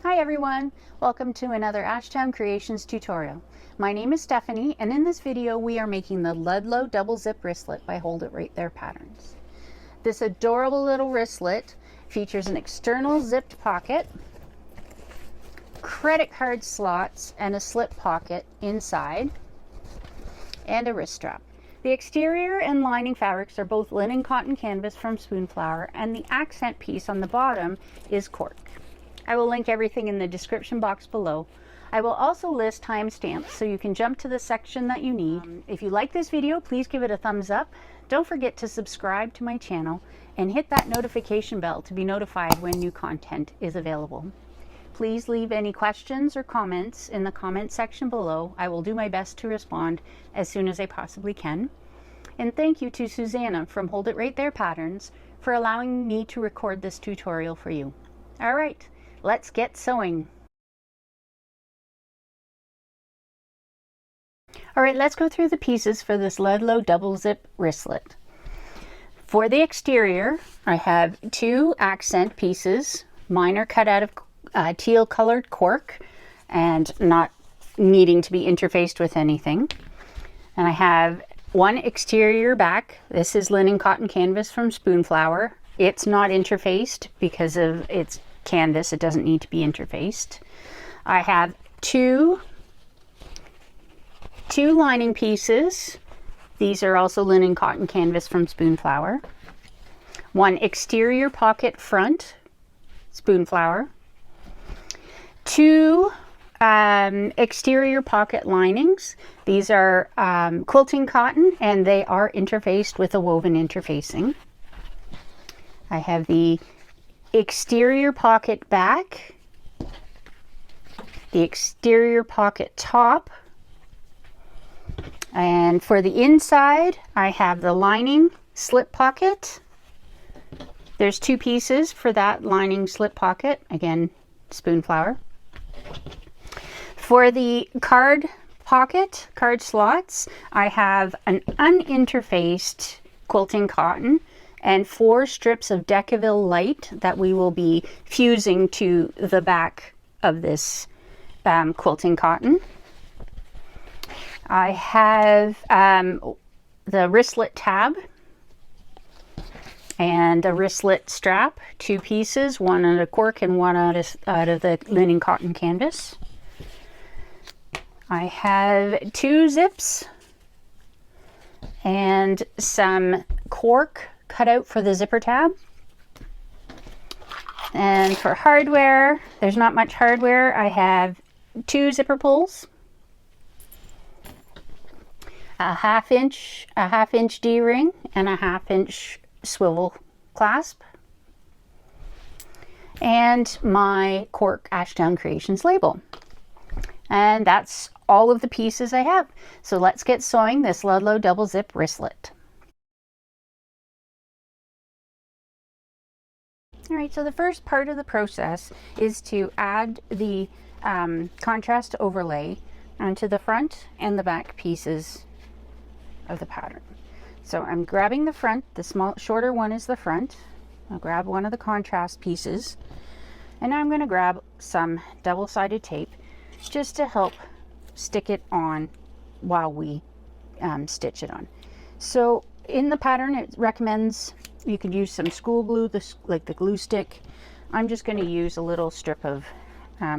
Hi everyone, welcome to another Ashtown Creations tutorial. My name is Stephanie, and in this video we are making the Ludlow Double Zip Wristlet by Hold It Right There patterns. This adorable little wristlet features an external zipped pocket, credit card slots, and a slip pocket inside, and a wrist strap. The exterior and lining fabrics are both linen cotton canvas from Spoonflower, and the accent piece on the bottom is cork. I will link everything in the description box below. I will also list timestamps so you can jump to the section that you need. If you like this video, please give it a thumbs up. Don't forget to subscribe to my channel and hit that notification bell to be notified when new content is available. Please leave any questions or comments in the comment section below. I will do my best to respond as soon as I possibly can. And thank you to Susanna from Hold It Right There Patterns for allowing me to record this tutorial for you. All right. Let's get sewing. All right, let's go through the pieces for this Ludlow Double Zip Wristlet. For the exterior, I have two accent pieces. Mine are cut out of teal colored cork and not needing to be interfaced with anything. And I have one exterior back. This is linen cotton canvas from Spoonflower. It's not interfaced because of its canvas. It doesn't need to be interfaced. I have two lining pieces. These are also linen cotton canvas from Spoonflower. One exterior pocket front, Spoonflower. Two exterior pocket linings. These are quilting cotton, and they are interfaced with a woven interfacing. I have the exterior pocket back, the exterior pocket top, and for the inside I have the lining slip pocket. There's two pieces for that lining slip pocket, again Spoonflower. For the card pocket, card slots, I have an uninterfaced quilting cotton and 4 strips of Decaville Light that we will be fusing to the back of this quilting cotton. I have the wristlet tab and a wristlet strap, 2 pieces, one out of cork and one out of the linen cotton canvas. I have 2 zips and some cork cut out for the zipper tab. And for hardware, there's not much hardware. I have 2 zipper pulls, a half inch D-ring, and a 1/2 inch swivel clasp, and my cork Ashtown Creations label. And that's all of the pieces I have. So let's get sewing this Ludlow Double Zip Wristlet. All right, so the first part of the process is to add the contrast overlay onto the front and the back pieces of the pattern. So I'm grabbing the front, the shorter one is the front. I'll grab one of the contrast pieces, and I'm going to grab some double-sided tape just to help stick it on while we stitch it on. So in the pattern it recommends you could use some school glue, like the glue stick. I'm just going to use a little strip of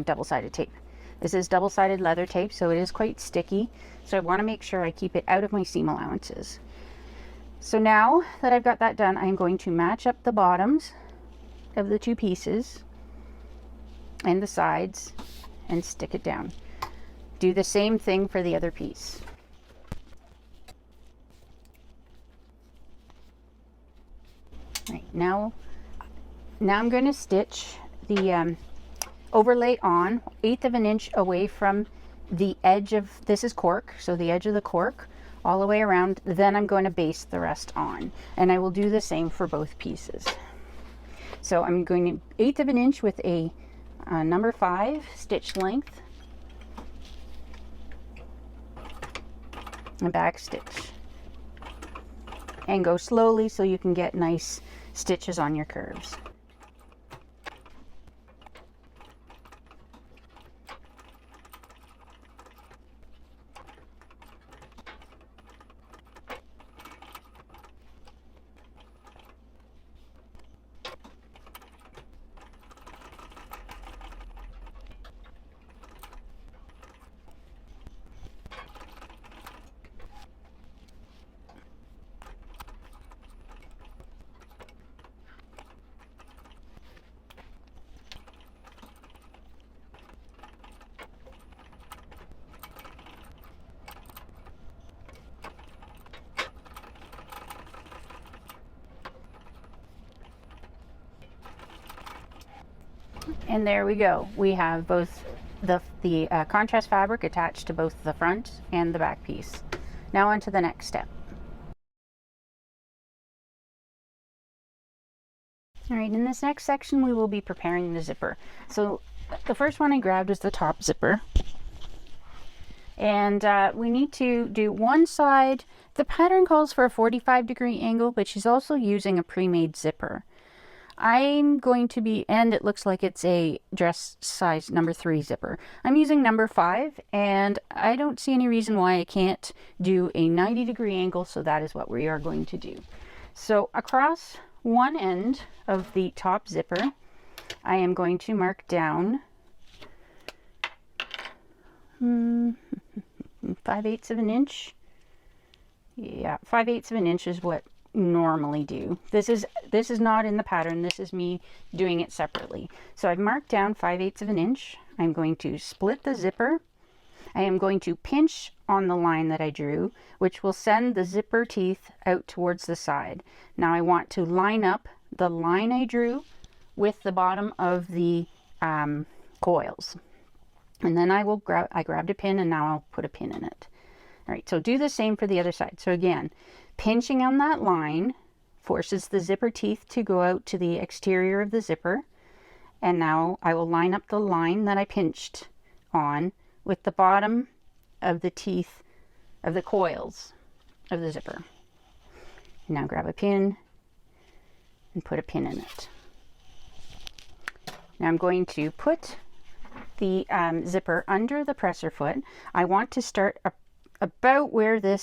double-sided tape. This is double-sided leather tape, so it is quite sticky. So I want to make sure I keep it out of my seam allowances. So now that I've got that done, I'm going to match up the bottoms of the 2 pieces and the sides and stick it down. Do the same thing for the other piece. Right, now I'm going to stitch the overlay on 1/8 of an inch away from the edge of, this is cork, so the edge of the cork all the way around. Then I'm going to baste the rest on, and I will do the same for both pieces. So I'm going to 1/8 of an inch with a number 5 stitch length, and back stitch, and go slowly so you can get nice stitches on your curves. And there we go. We have both the contrast fabric attached to both the front and the back piece. Now on to the next step. All right, in this next section we will be preparing the zipper. So the first one I grabbed is the top zipper. And we need to do one side. The pattern calls for a 45-degree angle, but she's also using a pre-made zipper. I'm going to be, and it looks like it's a dress size number 3 zipper. I'm using number 5, and I don't see any reason why I can't do a 90-degree angle, so that is what we are going to do. So across one end of the top zipper, I am going to mark down 5/8 of an inch. Yeah, 5/8 of an inch is what normally do. This is not in the pattern. This is me doing it separately. So I've marked down 5/8 of an inch. I'm going to split the zipper. I am going to pinch on the line that I drew, which will send the zipper teeth out towards the side. Now I want to line up the line I drew with the bottom of the coils. And then I grabbed a pin, and now I'll put a pin in it. All right, so do the same for the other side. So again, pinching on that line forces the zipper teeth to go out to the exterior of the zipper. And now I will line up the line that I pinched on with the bottom of the teeth of the coils of the zipper. Now grab a pin and put a pin in it. Now I'm going to put the zipper under the presser foot. I want to start about where the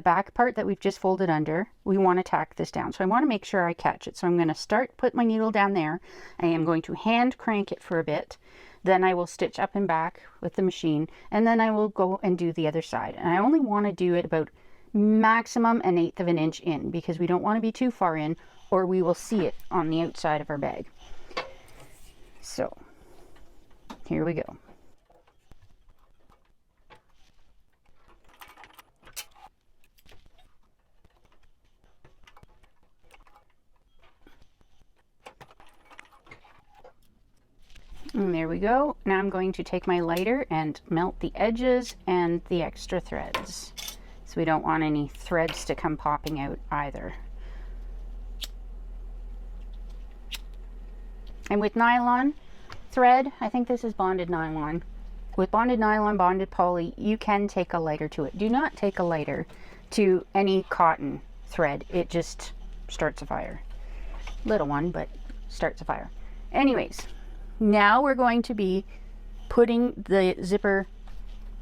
back part that we've just folded under, we want to tack this down. So I want to make sure I catch it. So I'm going to put my needle down there. I am going to hand crank it for a bit. Then I will stitch up and back with the machine, and then I will go and do the other side. And I only want to do it about maximum 1/8 of an inch in, because we don't want to be too far in, or we will see it on the outside of our bag. So here we go. And there we go. Now I'm going to take my lighter and melt the edges and the extra threads. So we don't want any threads to come popping out either. And with nylon thread, I think this is bonded nylon. With bonded nylon, bonded poly, you can take a lighter to it. Do not take a lighter to any cotton thread. It just starts a fire. Little one, but starts a fire. Anyways, now we're going to be putting the zipper,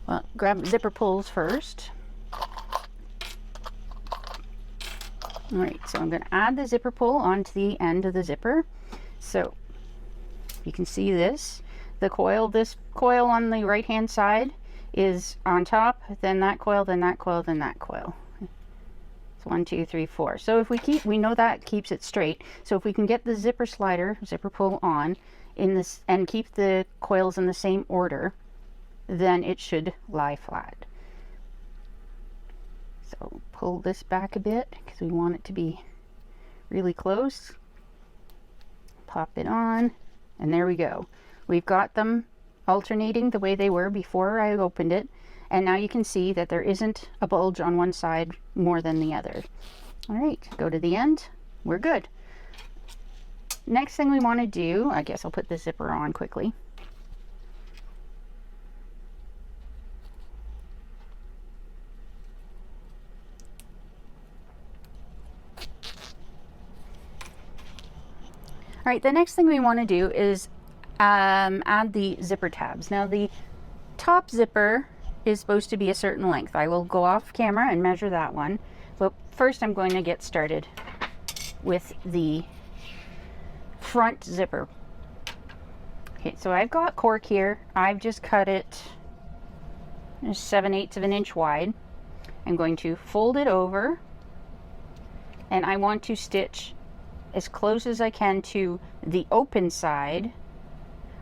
well, grab zipper pulls first. All right, so I'm going to add the zipper pull onto the end of the zipper. So you can see this coil on the right hand side is on top, then that coil, then that coil, then that coil. It's 1, 2, 3, 4. So if we know that keeps it straight. So if we can get the zipper pull on in this and keep the coils in the same order, then it should lie flat. So pull this back a bit because we want it to be really close. Pop it on, and there we go. We've got them alternating the way they were before I opened it, and now you can see that there isn't a bulge on one side more than the other. All right, go to the end. We're good. Next thing we want to do, I guess I'll put the zipper on quickly. All right, the next thing we want to do is add the zipper tabs. Now the top zipper is supposed to be a certain length. I will go off camera and measure that one. But first I'm going to get started with the front zipper. Okay, so I've got cork here. I've just cut it 7/8 of an inch wide. I'm going to fold it over, and I want to stitch as close as I can to the open side.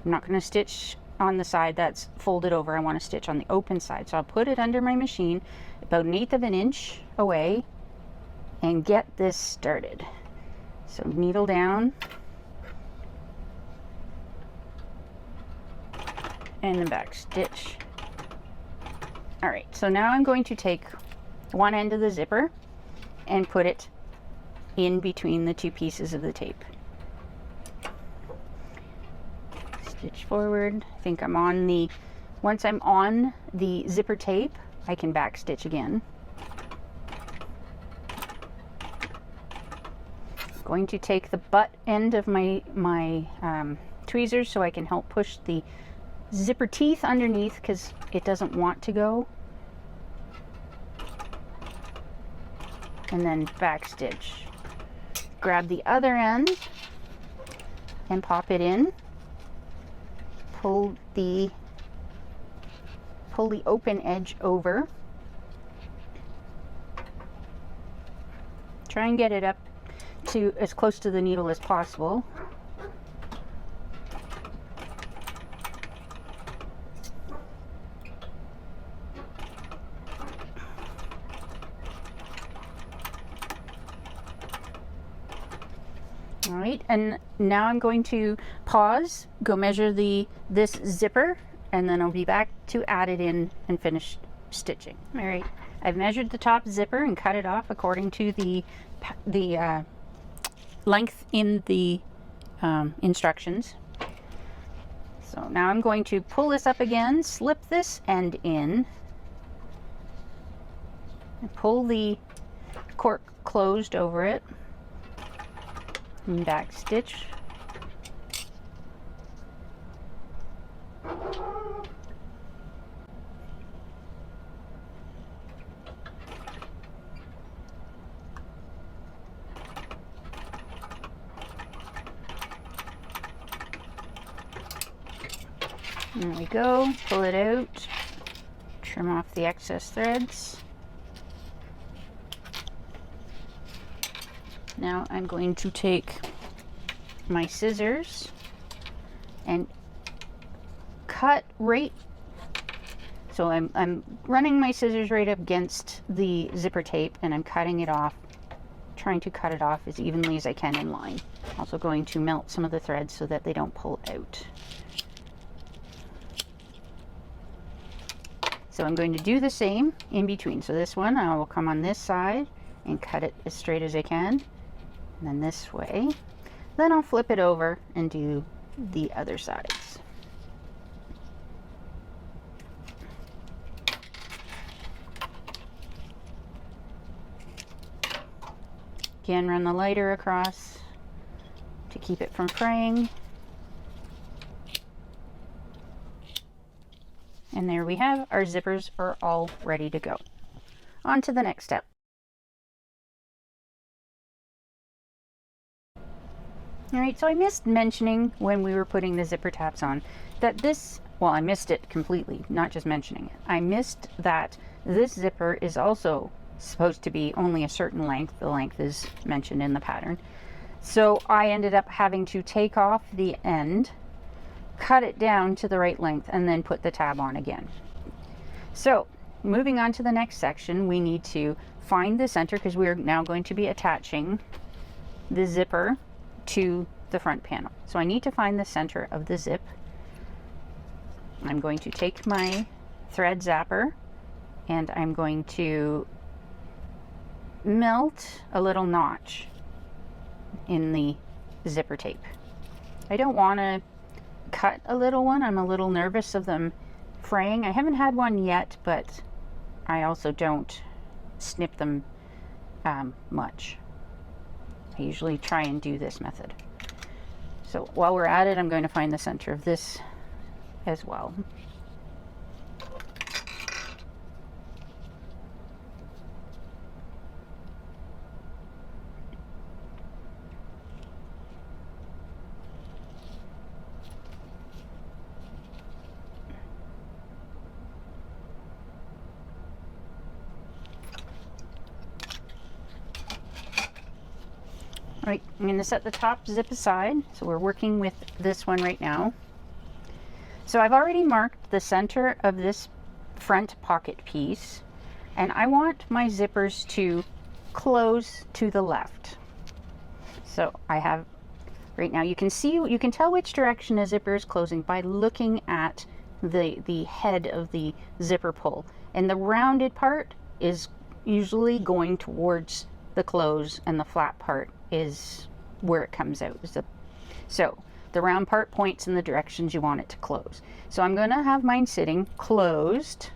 I'm not going to stitch on the side that's folded over. I want to stitch on the open side. So I'll put it under my machine about 1/8 of an inch away and get this started. So needle down. and the back stitch. All right, so now I'm going to take one end of the zipper and put it in between the two pieces of the tape. Stitch forward. I think I'm on the, once I'm on the zipper tape, I can back stitch again. I'm going to take the butt end of my tweezers so I can help push the zipper teeth underneath because it doesn't want to go. And then back stitch. Grab the other end and pop it in. Pull the open edge over. Try and get it up to as close to the needle as possible. All right, and now I'm going to pause, go measure this zipper, and then I'll be back to add it in and finish stitching. All right, I've measured the top zipper and cut it off according to the length in the instructions. So now I'm going to pull this up again, slip this end in, and pull the cork closed over it. And back stitch. There we go. Pull it out. Trim off the excess threads. Now I'm going to take my scissors and cut right, so I'm running my scissors right up against the zipper tape and I'm cutting it off, trying to cut it off as evenly as I can in line. Also going to melt some of the threads so that they don't pull out. So I'm going to do the same in between. So this one I will come on this side and cut it as straight as I can. And then this way. Then I'll flip it over and do the other sides. Again, run the lighter across to keep it from fraying. And there we have, our zippers are all ready to go. On to the next step. Alright, so I missed mentioning when we were putting the zipper tabs on that this, well, I missed it completely, not just mentioning it. I missed that this zipper is also supposed to be only a certain length. The length is mentioned in the pattern. So I ended up having to take off the end, cut it down to the right length, and then put the tab on again. So moving on to the next section, we need to find the center because we're now going to be attaching the zipper to the front panel. So I need to find the center of the zip. I'm going to take my thread zapper and I'm going to melt a little notch in the zipper tape. I don't want to cut a little one. I'm a little nervous of them fraying. I haven't had one yet, but I also don't snip them much. I usually try and do this method. So while we're at it, I'm going to find the center of this as well. All right, I'm going to set the top zip aside. So we're working with this one right now. So I've already marked the center of this front pocket piece, and I want my zippers to close to the left. So I have, right now you can see, you can tell which direction a zipper is closing by looking at the head of the zipper pull, and the rounded part is usually going towards the close, and the flat part is where it comes out. So the round part points in the directions you want it to close. So I'm going to have mine sitting closed.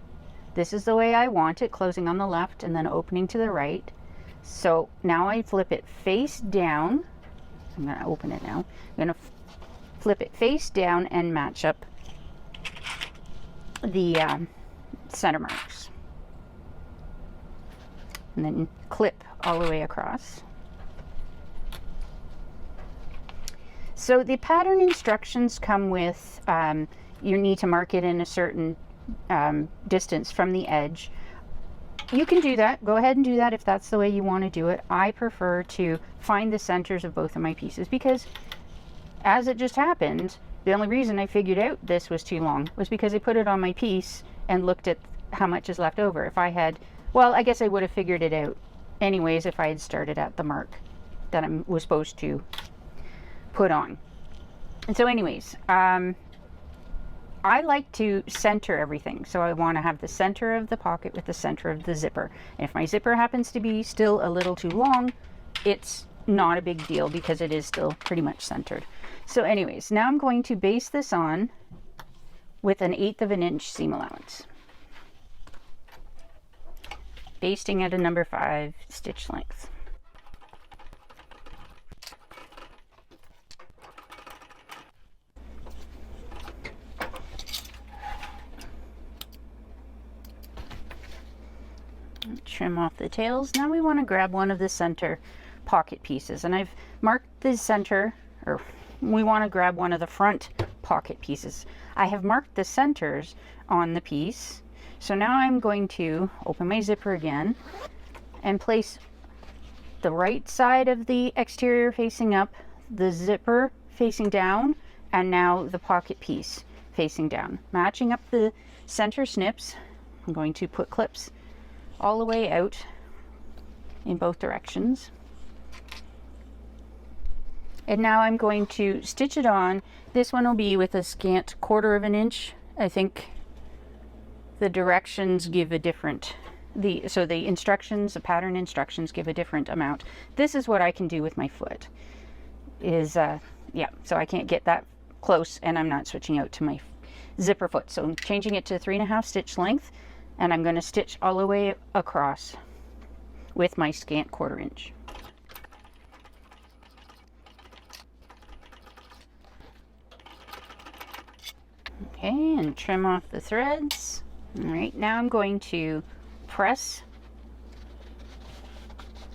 This is the way I want it, closing on the left and then opening to the right. So now I flip it face down. I'm going to open it now. I'm going to flip it face down and match up the center marks. And then clip all the way across. So the pattern instructions come with, you need to mark it in a certain distance from the edge. You can do that. Go ahead and do that if that's the way you want to do it. I prefer to find the centers of both of my pieces because, as it just happened, the only reason I figured out this was too long was because I put it on my piece and looked at how much is left over. If I had, well, I guess I would have figured it out anyways if I had started at the mark that I was supposed to put on. And so anyways, I like to center everything. So I want to have the center of the pocket with the center of the zipper. And if my zipper happens to be still a little too long, it's not a big deal because it is still pretty much centered. So anyways, now I'm going to baste this on with an 1/8 of an inch seam allowance. Basting at a number 5 stitch length. Trim off the tails. Now we want to grab one of the center pocket pieces, and I've marked the center, or we want to grab one of the front pocket pieces. I have marked the centers on the piece. So now I'm going to open my zipper again and place the right side of the exterior facing up, the zipper facing down, and now the pocket piece facing down. Matching up the center snips, I'm going to put clips all the way out in both directions. And now I'm going to stitch it on. This one will be with a scant 1/4 of an inch. I think the directions give a different, so the instructions, the pattern instructions give a different amount. This is what I can do with my foot. Yeah, so I can't get that close and I'm not switching out to my zipper foot. So I'm changing it to 3.5 stitch length, and I'm going to stitch all the way across with my scant 1/4 inch. Okay, and trim off the threads. All right, now I'm going to press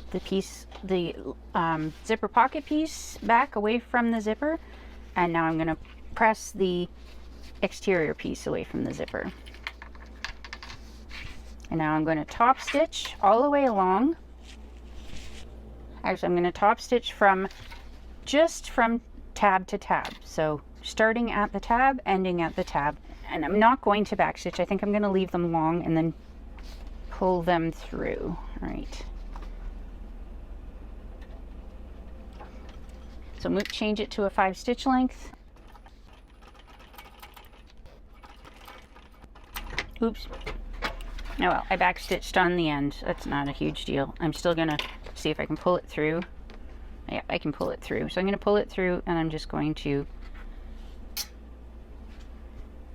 the piece, the zipper pocket piece back away from the zipper, and now I'm going to press the exterior piece away from the zipper. And now I'm going to top stitch all the way along. Actually, I'm going to top stitch from tab to tab. So starting at the tab, ending at the tab. And I'm not going to back stitch. I think I'm going to leave them long and then pull them through. All right. So change it to a 5 stitch length. Oops. Oh well, I backstitched on the end. That's not a huge deal. I'm still gonna see if I can pull it through. Yeah, I can pull it through. So I'm gonna pull it through and I'm just going to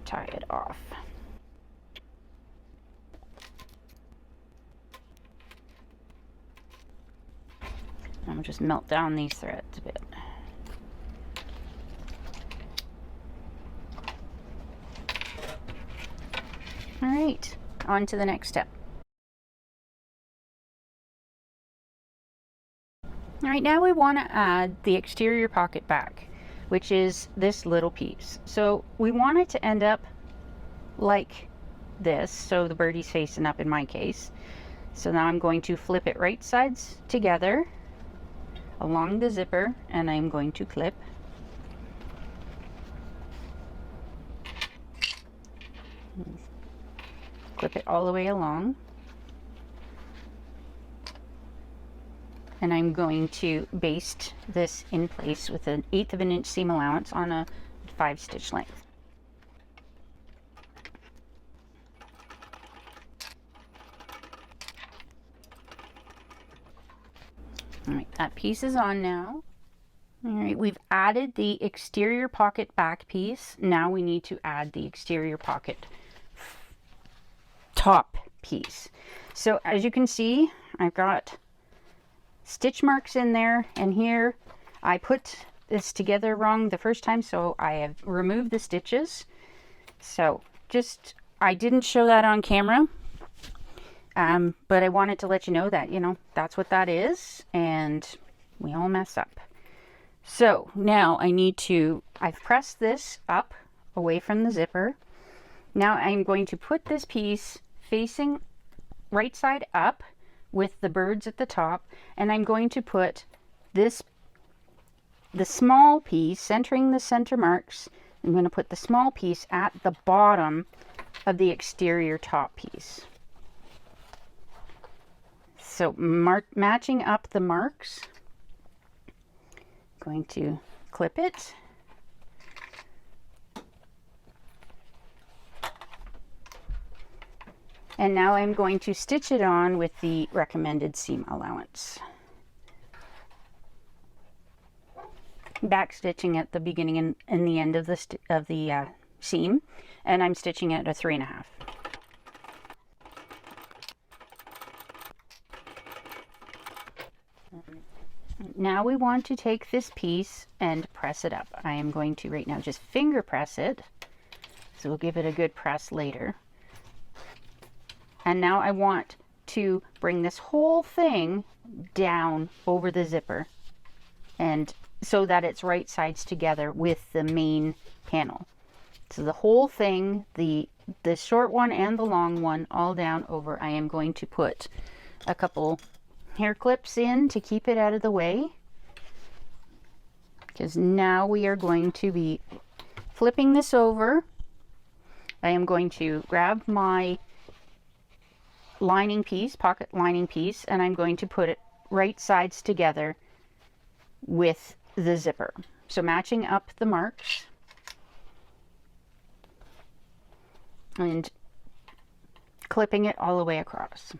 tie it off. I'm just melt down these threads a bit. All right, on to the next step. All right, now we want to add the exterior pocket back, which is this little piece. So we want it to end up like this, so the birdie's facing up in my case. So now I'm going to flip it right sides together along the zipper, and I'm going to clip. Clip it all the way along. And I'm going to baste this in place with an 1/8 of an inch seam allowance on a 5 stitch length. All right, that piece is on now. All right, we've added the exterior pocket back piece. Now we need to add the exterior pocket top piece. So as you can see, I've got stitch marks in there, and here I put this together wrong the first time, so I have removed the stitches. So I didn't show that on camera, but I wanted to let you know that, that's what that is, and we all mess up. So now I've pressed this up away from the zipper. Now I'm going to put this piece facing right side up with the birds at the top, and I'm going to put the small piece, centering the center marks, I'm going to put the small piece at the bottom of the exterior top piece. So matching up the marks, going to clip it. And now I'm going to stitch it on with the recommended seam allowance. Back stitching at the beginning and the end of the seam, and I'm stitching at a 3.5. Now we want to take this piece and press it up. I am going to right now just finger press it, so we'll give it a good press later. And now I want to bring this whole thing down over the zipper, and so that it's right sides together with the main panel. So the whole thing, the short one and the long one, all down over. I am going to put a couple hair clips in to keep it out of the way, because now we are going to be flipping this over. I am going to grab my lining piece, pocket lining piece, and I'm going to put it right sides together with the zipper. So matching up the marks and clipping it all the way across.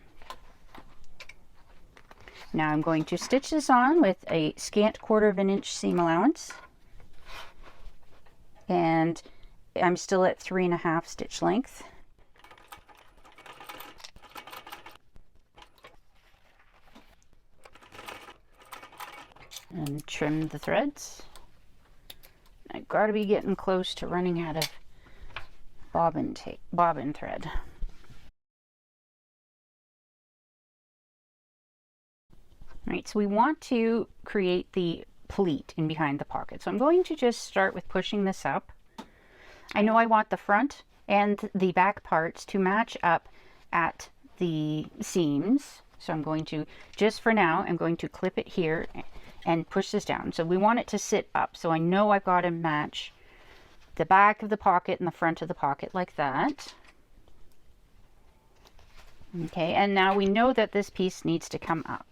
Now I'm going to stitch this on with a scant 1/4 of an inch seam allowance, and I'm still at 3.5 stitch length. And trim the threads. I've got to be getting close to running out of bobbin thread. Right, so we want to create the pleat in behind the pocket. So I'm going to just start with pushing this up. I know I want the front and the back parts to match up at the seams. So I'm going to, just for now, I'm going to clip it here and push this down. So we want it to sit up. So I know I've got to match the back of the pocket and the front of the pocket like that. Okay, and now we know that this piece needs to come up.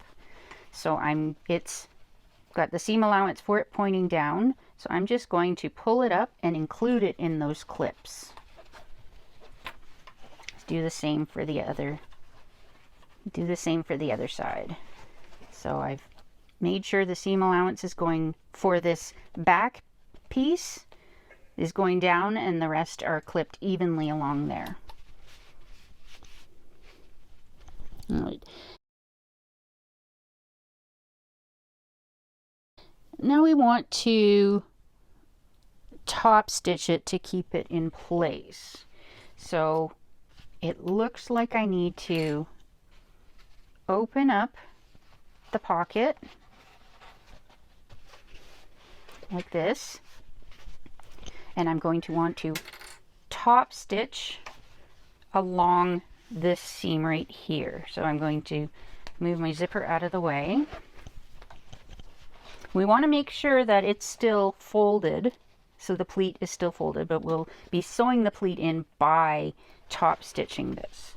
So it's got the seam allowance for it pointing down. So I'm just going to pull it up and include it in those clips. Let's do the same for the other. Do the same for the other side. So I've made sure the seam allowance is going for this back piece is going down, and the rest are clipped evenly along there. All right. Now we want to top stitch it to keep it in place. So it looks like I need to open up the pocket like this, and I'm going to want to top stitch along this seam right here. So I'm going to move my zipper out of the way. We want to make sure that it's still folded, so the pleat is still folded, but we'll be sewing the pleat in by top stitching this.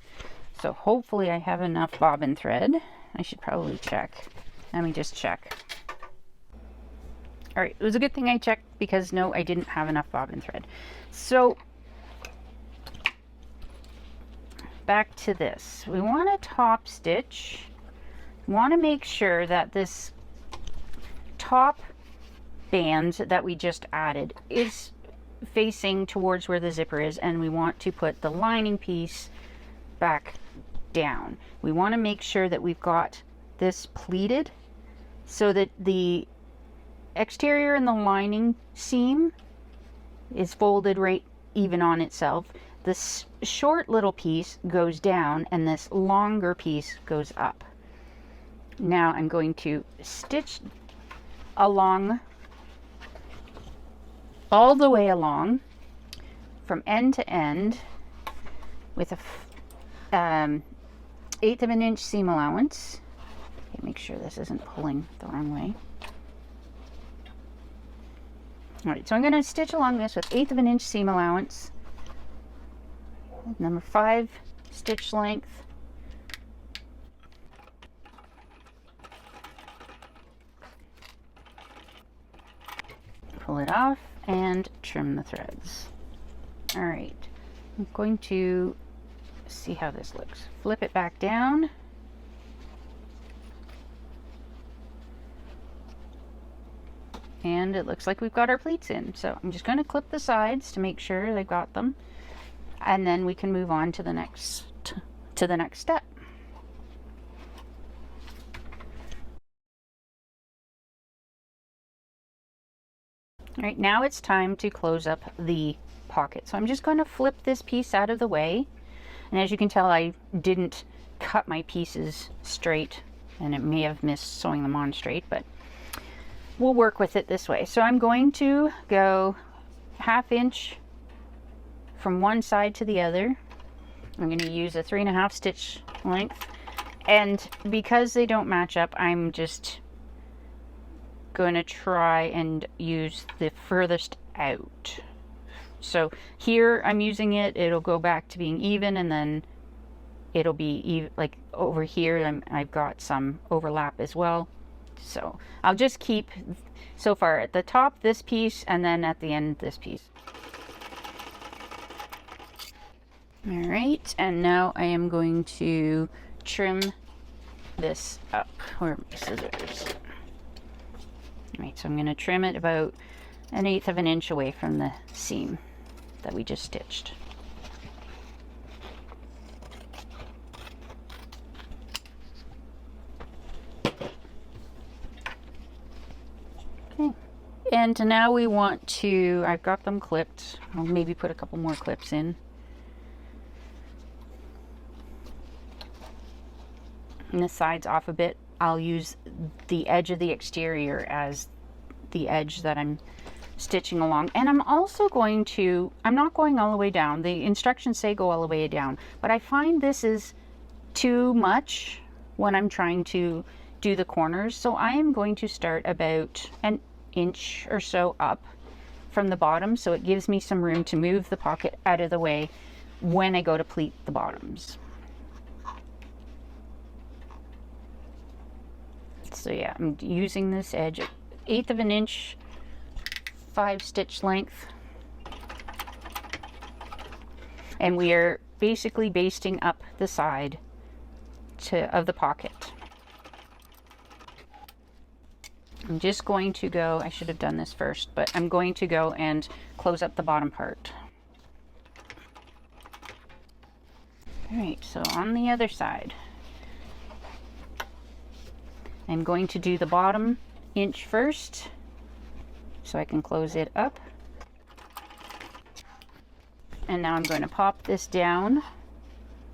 So hopefully I have enough bobbin thread. I should probably check. Let me just check. All right, it was a good thing I checked, because no, I didn't have enough bobbin thread. So back to this. We want to top stitch. We want to make sure that this top band that we just added is facing towards where the zipper is, and we want to put the lining piece back down. We want to make sure that we've got this pleated so that the exterior and the lining seam is folded right even on itself. This short little piece goes down and this longer piece goes up. Now I'm going to stitch along, all the way along from end to end with a 1/8 of an inch seam allowance. Okay, make sure this isn't pulling the wrong way. All right, so I'm going to stitch along this with 1/8 of an inch seam allowance, number 5 stitch length. Pull it off and trim the threads. All right, I'm going to see how this looks. Flip it back down. And it looks like we've got our pleats in. So I'm just going to clip the sides to make sure they've got them. And then we can move on to the next step. All right, now it's time to close up the pocket. So I'm just going to flip this piece out of the way. And as you can tell, I didn't cut my pieces straight, and it may have missed sewing them on straight, but we'll work with it this way. So I'm going to go 1/2 inch from one side to the other. I'm going to use a 3.5 stitch length, and because they don't match up, I'm just going to try and use the furthest out. So here I'm using it, it'll go back to being even, and then it'll be even, like over here I've got some overlap as well. So I'll just keep so far at the top this piece, and then at the end this piece. All right, and now I am going to trim this up. Where are my scissors? All right, so I'm going to trim it about 1/8 of an inch away from the seam that we just stitched. Okay, and now we want to, I've got them clipped. I'll maybe put a couple more clips in. And the sides off a bit. I'll use the edge of the exterior as the edge that I'm stitching along. And I'm also going to, I'm not going all the way down. The instructions say go all the way down, but I find this is too much when I'm trying to do the corners. So I am going to start about 1 inch or so up from the bottom, so it gives me some room to move the pocket out of the way when I go to pleat the bottoms. So yeah, I'm using this edge, 1/8 of an inch, 5 stitch length. And we are basically basting up the side of the pocket. I'm just going to go, I should have done this first, but I'm going to go and close up the bottom part. All right, so on the other side, I'm going to do the bottom inch first so I can close it up. And now I'm going to pop this down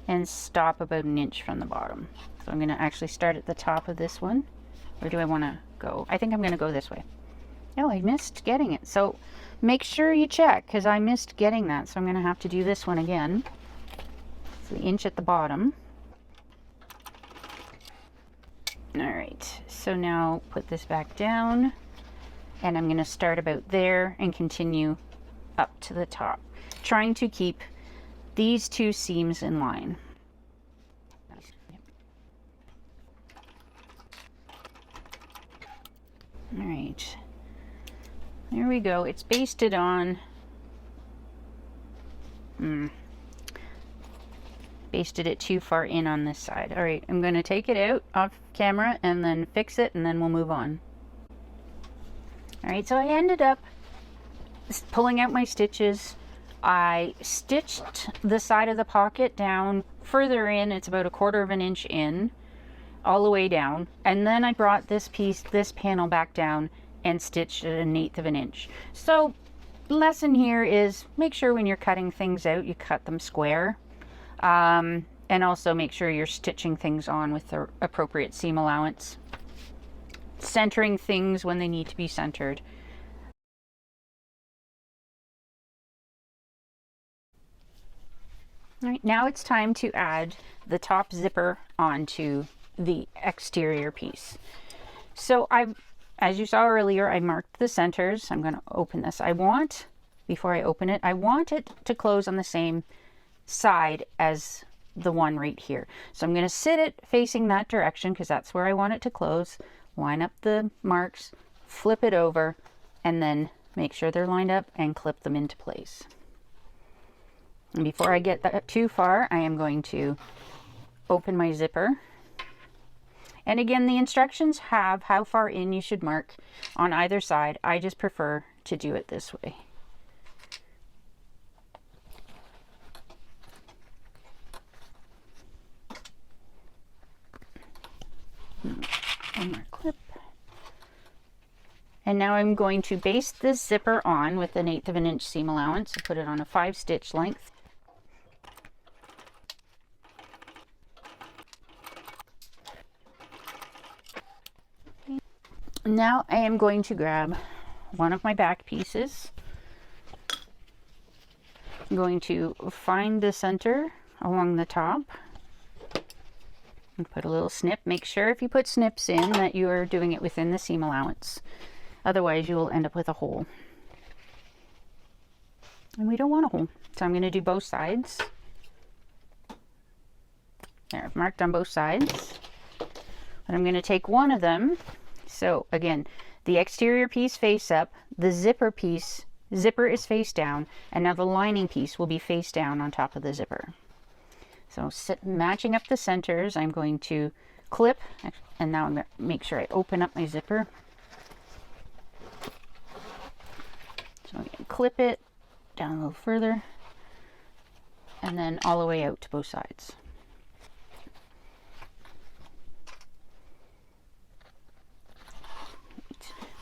and stop about 1 inch from the bottom. So I'm going to actually start at the top of this one. Where do I want to go? I think I'm going to go this way. Oh, I missed getting it. So make sure you check, because I missed getting that. So I'm going to have to do this one again. So the inch at the bottom. All right, so now put this back down, and I'm going to start about there and continue up to the top, trying to keep these two seams in line. All right, there we go. It's basted on. Basted it too far in on this side. All right, I'm going to take it out off camera and then fix it, and then we'll move on. All right, so I ended up pulling out my stitches. I stitched the side of the pocket down further in. It's about 1/4 of an inch in, all the way down. And then I brought this piece, this panel back down and stitched it 1/8 of an inch. So the lesson here is make sure when you're cutting things out, you cut them square. And also make sure you're stitching things on with the appropriate seam allowance. Centering things when they need to be centered. All right, now it's time to add the top zipper onto the exterior piece. So as you saw earlier, I marked the centers. I'm going to open this. Before I open it, I want it to close on the same side as the one right here. So I'm going to sit it facing that direction because that's where I want it to close. Line up the marks, flip it over, and then make sure they're lined up and clip them into place. And before I get that too far, I am going to open my zipper. And again, the instructions have how far in you should mark on either side. I just prefer to do it this way. One more clip. And now I'm going to baste this zipper on with 1/8 of an inch seam allowance. So put it on a 5-stitch length. Now I am going to grab one of my back pieces. I'm going to find the center along the top and put a little snip. Make sure if you put snips in that you are doing it within the seam allowance. Otherwise you will end up with a hole. And we don't want a hole. So I'm going to do both sides. There, I've marked on both sides. And I'm going to take one of them. So again, the exterior piece face up, the zipper is face down, and now the lining piece will be face down on top of the zipper. So matching up the centers, I'm going to clip, and now I'm going to make sure I open up my zipper. So I'm going to clip it down a little further, and then all the way out to both sides.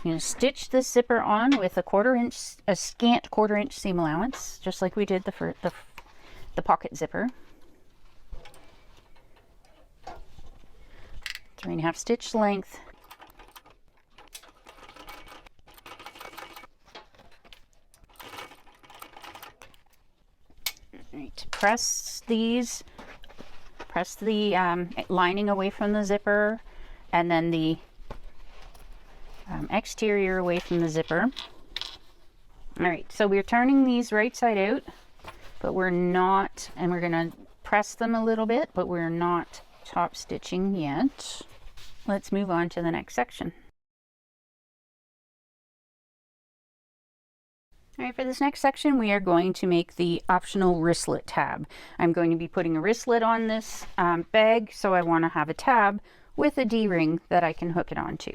I'm going to stitch this zipper on with a scant 1/4 inch seam allowance, just like we did the pocket zipper. 3.5 stitch length. Right, press the lining away from the zipper, and then the exterior away from the zipper. All right, so we're turning these right side out, but we're not, and we're going to press them a little bit, but we're not top stitching yet. Let's move on to the next section. All right, for this next section, we are going to make the optional wristlet tab. I'm going to be putting a wristlet on this bag, so I want to have a tab with a D-ring that I can hook it onto.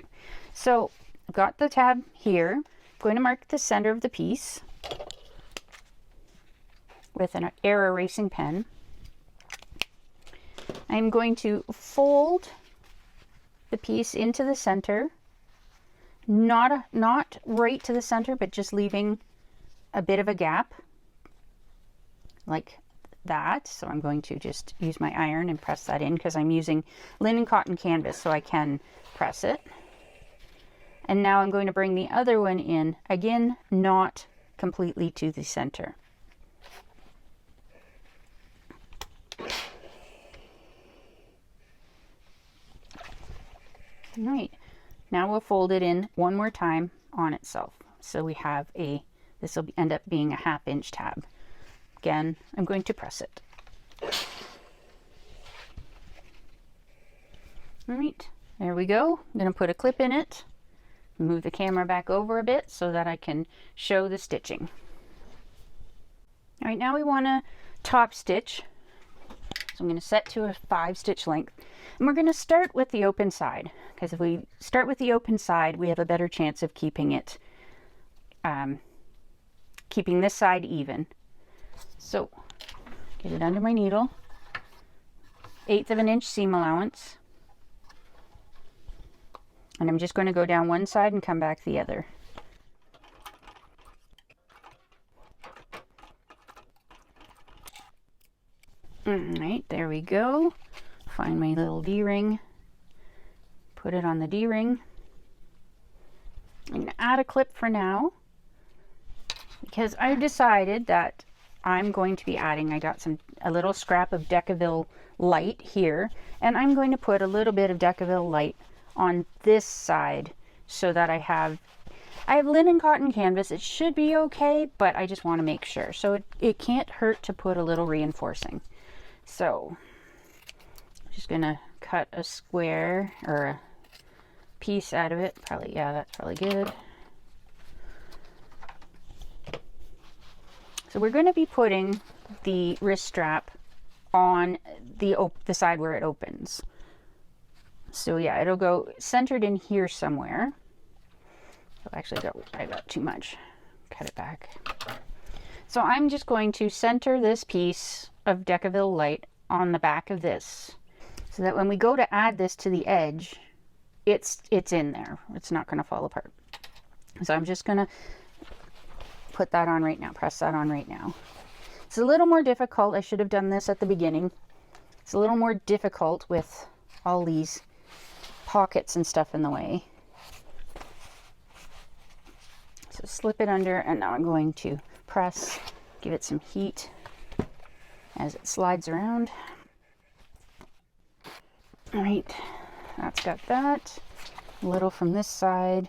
So I've got the tab here. I'm going to mark the center of the piece with an air erasing pen. I'm going to fold the piece into the center, not right to the center, but just leaving a bit of a gap like that. So I'm going to just use my iron and press that in because I'm using linen cotton canvas, so I can press it. And now I'm going to bring the other one in, again, not completely to the center. All right, now we'll fold it in one more time on itself. So we have this will end up being a 1/2 inch tab. Again, I'm going to press it. All right, there we go. I'm going to put a clip in it. Move the camera back over a bit so that I can show the stitching. All right, now we want to top stitch. So I'm going to set to a 5-stitch length. And we're going to start with the open side, because if we start with the open side, we have a better chance of keeping it keeping this side even. So get it under my needle, 1/8 of an inch seam allowance, and I'm just going to go down one side and come back the other. All right, there we go. Find my little D-ring, put it on the D-ring. I'm going to add a clip for now because I've decided that I'm going to be adding, I got a little scrap of Decaville light here, and I'm going to put a little bit of Decaville light on this side so that I have linen cotton canvas. It should be okay, but I just want to make sure. So it can't hurt to put a little reinforcing. So I'm just gonna cut a square or a piece out of it. Probably, yeah, that's probably good. So we're going to be putting the wrist strap on the side where it opens. So yeah, it'll go centered in here somewhere. Oh, actually, I got too much. Cut it back. So I'm just going to center this piece of Decaville light on the back of this, so that when we go to add this to the edge, it's in there. It's not going to fall apart. So I'm just going to put that on right now, press that on right now. It's a little more difficult. I should have done this at the beginning. It's a little more difficult with all these pockets and stuff in the way. So slip it under, and now I'm going to press, give it some heat as it slides around. All right, that's got that. A little from this side.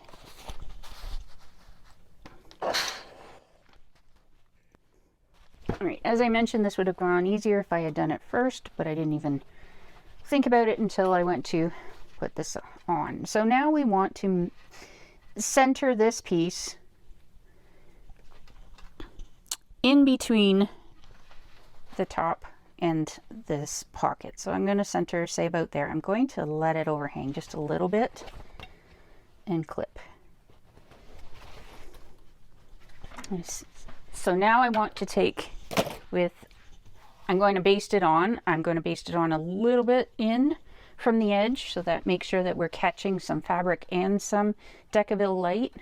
All right, as I mentioned, this would have gone easier if I had done it first, but I didn't even think about it until I went to put this on. So now we want to center this piece in between the top and this pocket. So I'm going to center, say about there. I'm going to let it overhang just a little bit and clip. So now I want to take I'm going to baste it on. I'm going to baste it on a little bit in from the edge, so that makes sure that we're catching some fabric and some Decaville light.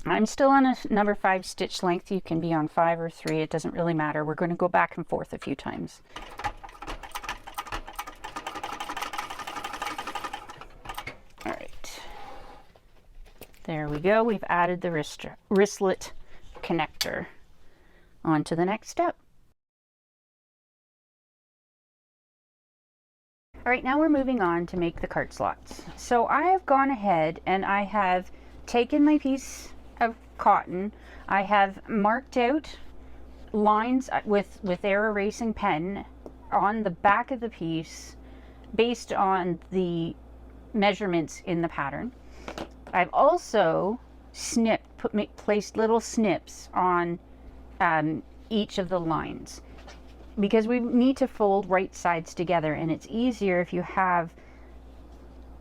I'm still on a number 5 stitch length. You can be on 5 or 3. It doesn't really matter. We're going to go back and forth a few times. All right. There we go. We've added the wristlet connector. On to the next step. All right, now we're moving on to make the cart slots. So I have gone ahead and I have taken my piece of cotton. I have marked out lines with air erasing pen on the back of the piece based on the measurements in the pattern. I've also placed little snips on each of the lines, because we need to fold right sides together, and it's easier if you have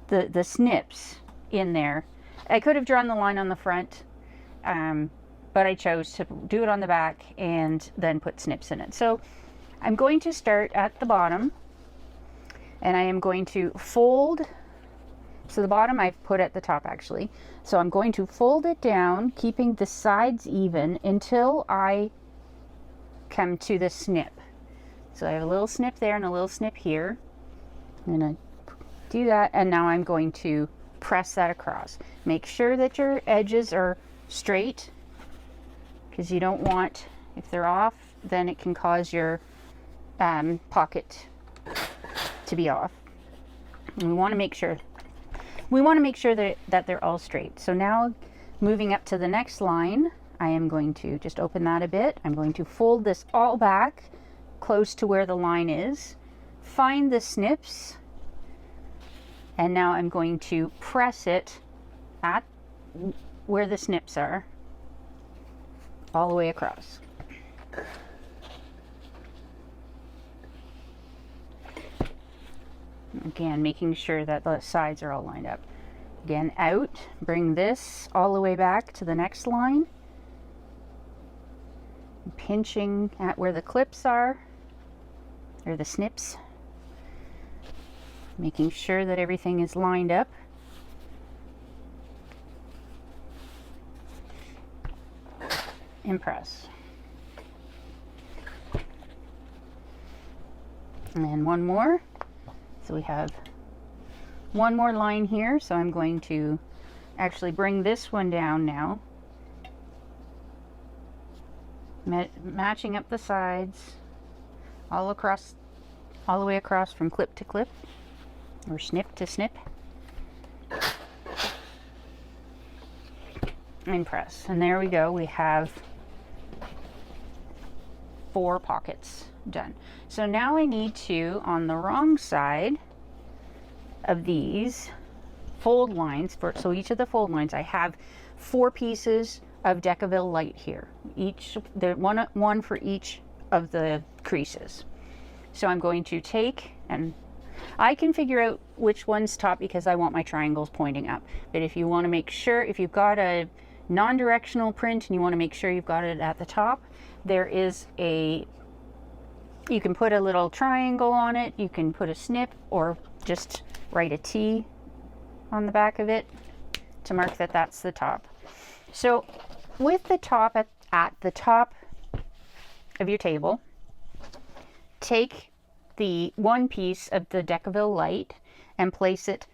the snips in there. I could have drawn the line on the front, but I chose to do it on the back and then put snips in it. So I'm going to start at the bottom, and I am going to fold. So the bottom I've put at the top actually. So I'm going to fold it down, keeping the sides even until I come to the snip. So I have a little snip there and a little snip here. I'm going to do that, and now I'm going to press that across. Make sure that your edges are straight, because you don't want, if they're off, then it can cause your pocket to be off. And we want to make sure that they're all straight. So now moving up to the next line, I am going to just open that a bit. I'm going to fold this all back close to where the line is, find the snips, and now I'm going to press it at where the snips are all the way across. Again, making sure that the sides are all lined up. Again, out, bring this all the way back to the next line. Pinching at where the clips are, or the snips. Making sure that everything is lined up. And press. And then one more. So we have one more line here, so I'm going to actually bring this one down now. Matching up the sides all across, all the way across from clip to clip, or snip to snip. And press. And there we go. We have 4 pockets done. So now I need to, on the wrong side of these fold lines, so each of the fold lines, I have 4 pieces of Decaville light here. One for each of the creases. So I'm going to take, and I can figure out which one's top because I want my triangles pointing up. But if you want to make sure, if you've got a non-directional print and you want to make sure you've got it at the top, there is you can put a little triangle on it, you can put a snip, or just write a T on the back of it to mark that that's the top. So with the top at the top of your table, take the one piece of the Decaville light and place it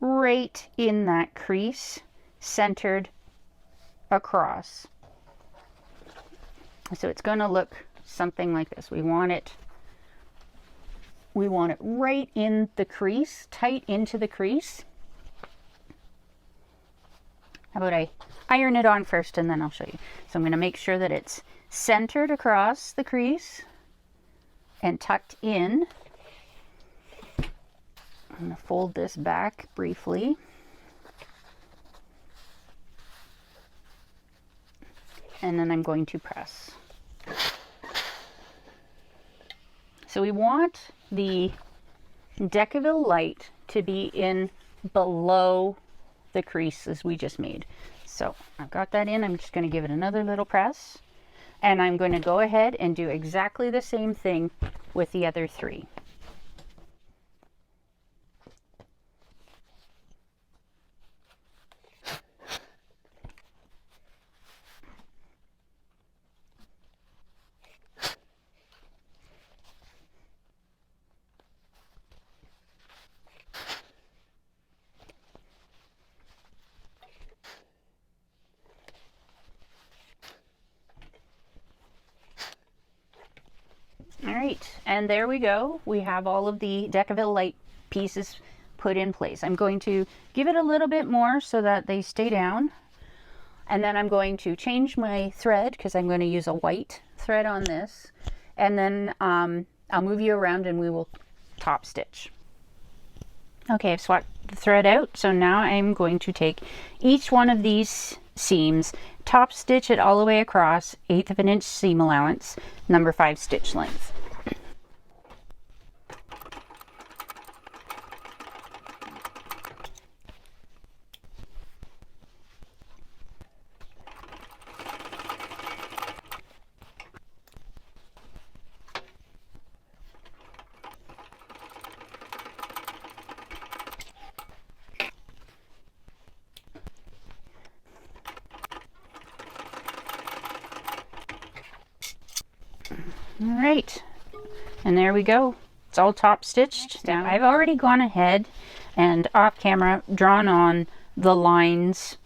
right in that crease, centered across. So it's going to look something like this. We want it right in the crease, tight into the crease. How about I iron it on first and then I'll show you. So I'm going to make sure that it's centered across the crease and tucked in. I'm going to fold this back briefly. And then I'm going to press. So we want the Decaville light to be in below the creases we just made. So I've got that in. I'm just going to give it another little press. And I'm going to go ahead and do exactly the same thing with the other 3. All right, and there we go. We have all of the Decaville light pieces put in place. I'm going to give it a little bit more so that they stay down. And then I'm going to change my thread because I'm going to use a white thread on this. And then I'll move you around and we will top stitch. Okay, I've swapped the thread out. So now I'm going to take each one of these seams, top stitch it all the way across, 1/8 of an inch seam allowance, number 5 stitch length. All right, and there we go. It's all top stitched down. I've already gone ahead and off camera drawn on the lines,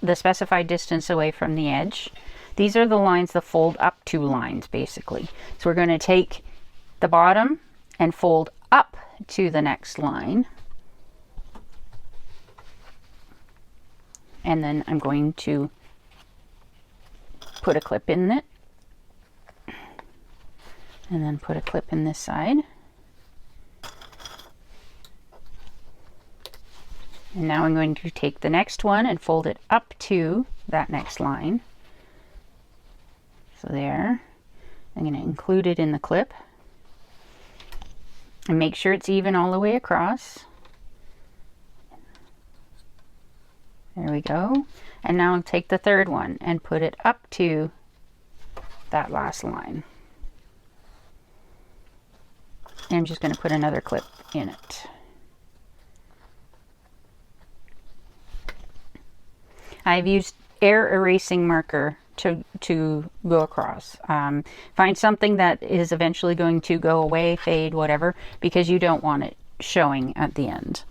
the specified distance away from the edge. These are the lines, the fold up to lines basically. So we're going to take the bottom and fold up to the next line. And then I'm going to put a clip in it. And then put a clip in this side. And now I'm going to take the next one and fold it up to that next line. So there. I'm going to include it in the clip. And make sure it's even all the way across. There we go. And now I'll take the third one and put it up to that last line. And I'm just going to put another clip in it. I've used air erasing marker to go across. Find something that is eventually going to go away, fade, whatever, because you don't want it showing at the end.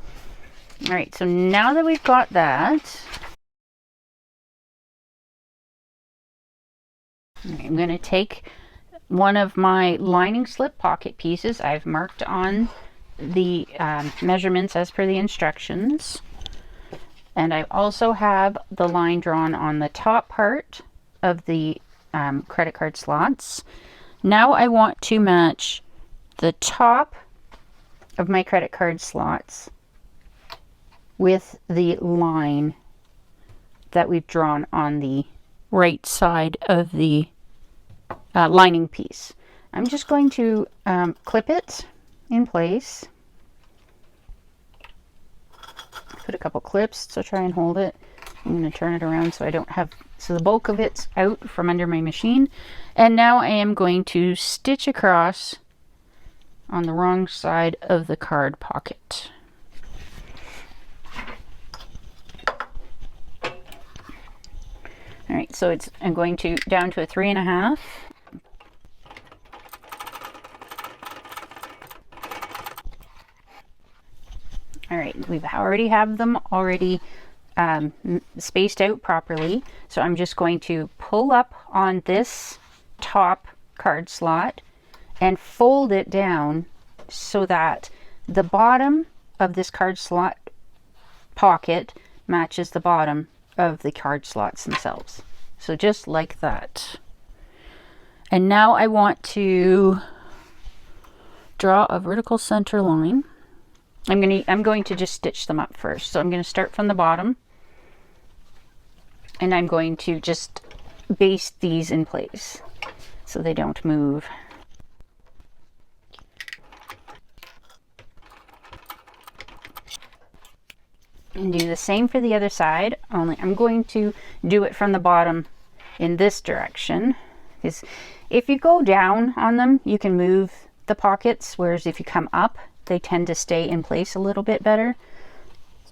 All right, so now that we've got that, I'm going to take one of my lining slip pocket pieces. I've marked on the measurements as per the instructions. And I also have the line drawn on the top part of the credit card slots. Now I want to match the top of my credit card slots with the line that we've drawn on the right side of the lining piece. I'm just going to clip it in place. Put a couple clips, so try and hold it. I'm going to turn it around so I don't have, so the bulk of it's out from under my machine. And now I am going to stitch across on the wrong side of the card pocket. All right, so I'm going to down to a 3.5. All right, we already have them spaced out properly. So I'm just going to pull up on this top card slot and fold it down so that the bottom of this card slot pocket matches the bottom of the card slots themselves. So just like that. And now I want to draw a vertical center line. I'm going to just stitch them up first. So I'm going to start from the bottom, and I'm going to just baste these in place so they don't move. And do the same for the other side, only I'm going to do it from the bottom in this direction. Because if you go down on them, you can move the pockets, whereas if you come up, they tend to stay in place a little bit better.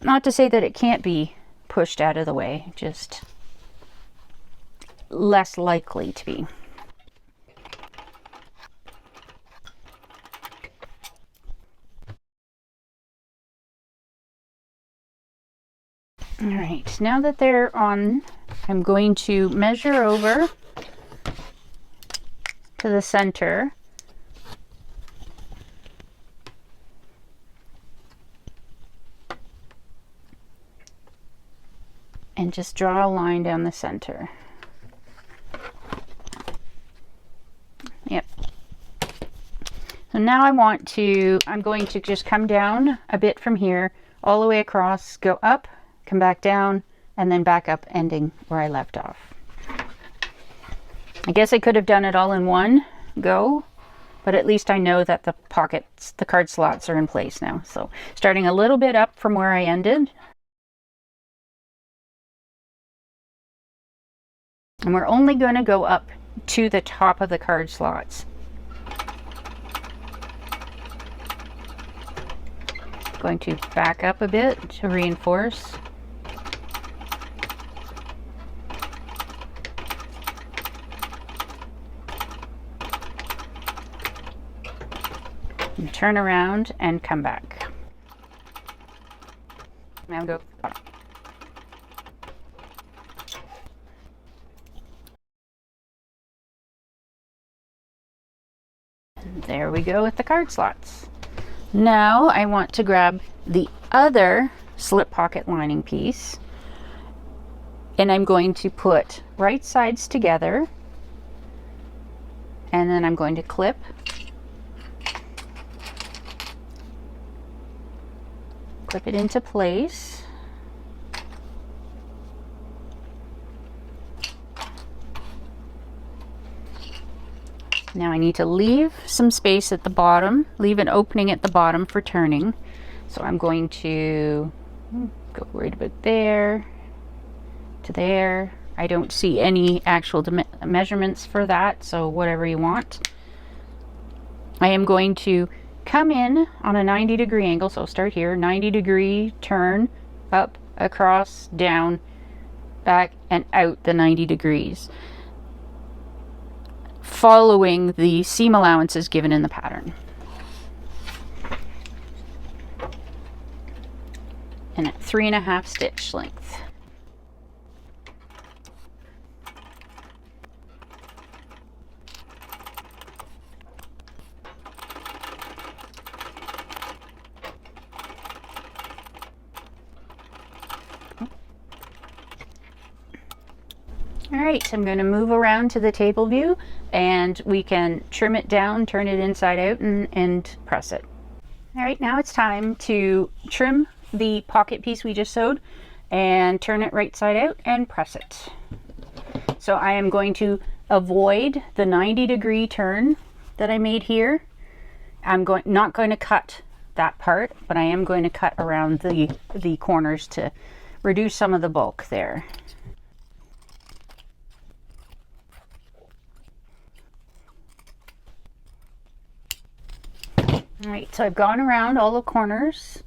Not to say that it can't be pushed out of the way, just less likely to be. All right, now that they're on, I'm going to measure over to the center. And just draw a line down the center. Yep. So now I'm going to just come down a bit from here, all the way across, go up, come back down, and then back up, ending where I left off. I guess I could have done it all in one go, but at least I know that the pockets, the card slots are in place now. So starting a little bit up from where I ended. And we're only going to go up to the top of the card slots. Going to back up a bit to reinforce. And turn around and come back. Now go. There we go with the card slots. Now I want to grab the other slip pocket lining piece, and I'm going to put right sides together, and then I'm going to clip it into place. Now I need to leave some space at the bottom, leave an opening at the bottom for turning. So I'm going to go right about there, to there. I don't see any actual measurements for that, so whatever you want. I am going to come in on a 90-degree angle, so I'll start here, 90-degree turn, up, across, down, back, and out the 90 degrees, following the seam allowances given in the pattern. And at 3.5 stitch length. Alright, so I'm going to move around to the table view and we can trim it down, turn it inside out, and press it. Alright, now it's time to trim the pocket piece we just sewed and turn it right side out and press it. So I am going to avoid the 90-degree turn that I made here. I'm not going to cut that part, but I am going to cut around the corners to reduce some of the bulk there. Alright, so I've gone around all the corners,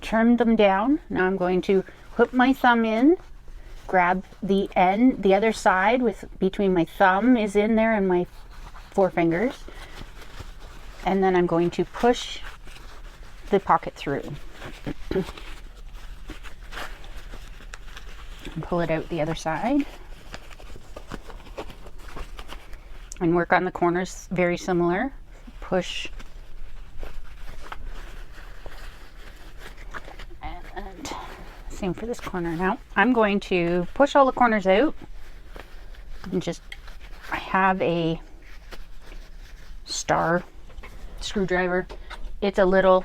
trimmed them down. Now I'm going to put my thumb in, grab the end, the other side between my thumb is in there and my forefingers, and then I'm going to push the pocket through. And pull it out the other side. And work on the corners very similar. Push. And same for this corner. Now I'm going to push all the corners out and I have a star screwdriver. It's a little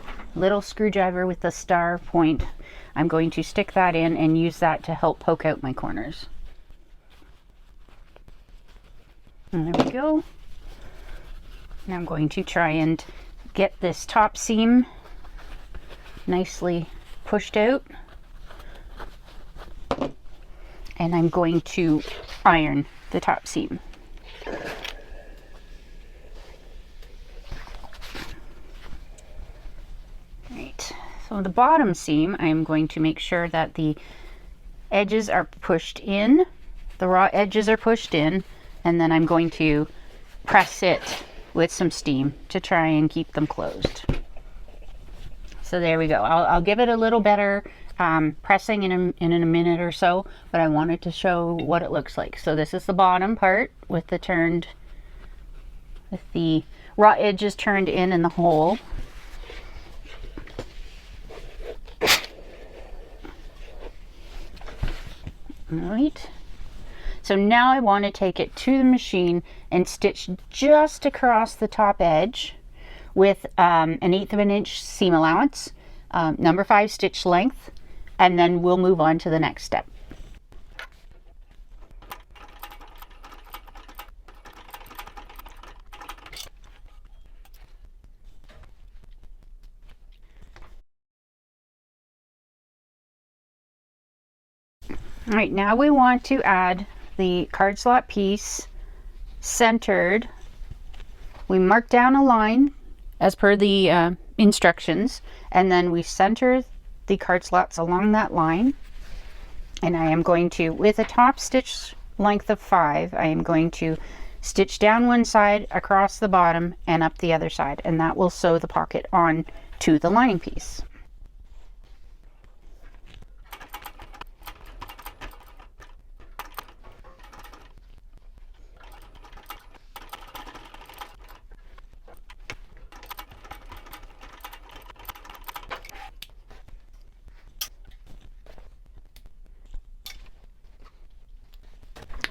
screwdriver with a star point. I'm going to stick that in and use that to help poke out my corners. And there we go. Now I'm going to try and get this top seam nicely pushed out. And I'm going to iron the top seam. Right. So the bottom seam, I'm going to make sure that the edges are pushed in, the raw edges are pushed in, and then I'm going to press it with some steam to try and keep them closed. So there we go. I'll give it a little better pressing in a minute or so, but I wanted to show what it looks like. So this is the bottom part with the raw edges turned in the hole. Alright, so now I want to take it to the machine and stitch just across the top edge with an 1/8 of an inch seam allowance, number 5 stitch length, and then we'll move on to the next step. All right, now we want to add the card slot piece centered. We mark down a line as per the instructions, and then we center the card slots along that line. And I am going to, with a top stitch length of 5, I am going to stitch down one side, across the bottom, and up the other side, and that will sew the pocket on to the lining piece.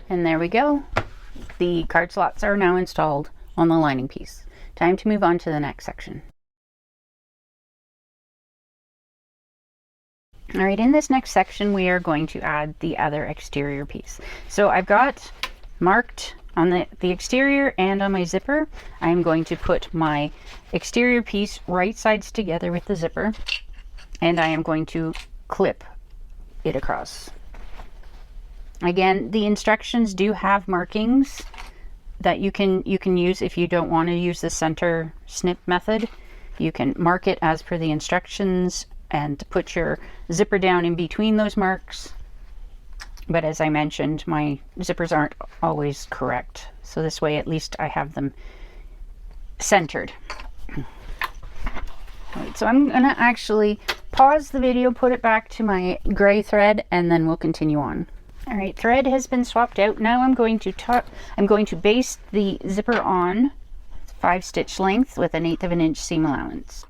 And there we go. The card slots are now installed on the lining piece. Time to move on to the next section. All right, in this next section, we are going to add the other exterior piece. So I've got marked on the exterior and on my zipper. I'm going to put my exterior piece right sides together with the zipper, and I am going to clip it across. Again, the instructions do have markings that you can use if you don't want to use the center snip method. You can mark it as per the instructions and put your zipper down in between those marks. But as I mentioned, my zippers aren't always correct. So this way at least I have them centered. Right, so I'm gonna actually pause the video, put it back to my gray thread, and then we'll continue on. All right, thread has been swapped out. Now I'm going to baste the zipper on 5 stitch length with 1/8 of an inch seam allowance.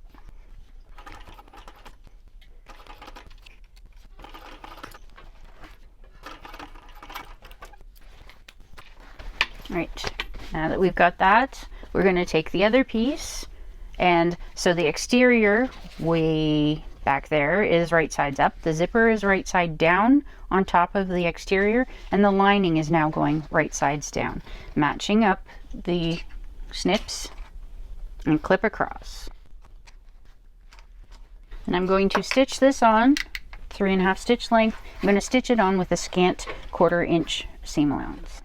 All right, now that we've got that, we're going to take the other piece, and so the exterior way back there is right sides up, the zipper is right side down on top of the exterior, and the lining is now going right sides down, matching up the snips, and clip across. And I'm going to stitch this on 3.5 stitch length. I'm going to stitch it on with a scant 1/4 inch seam allowance.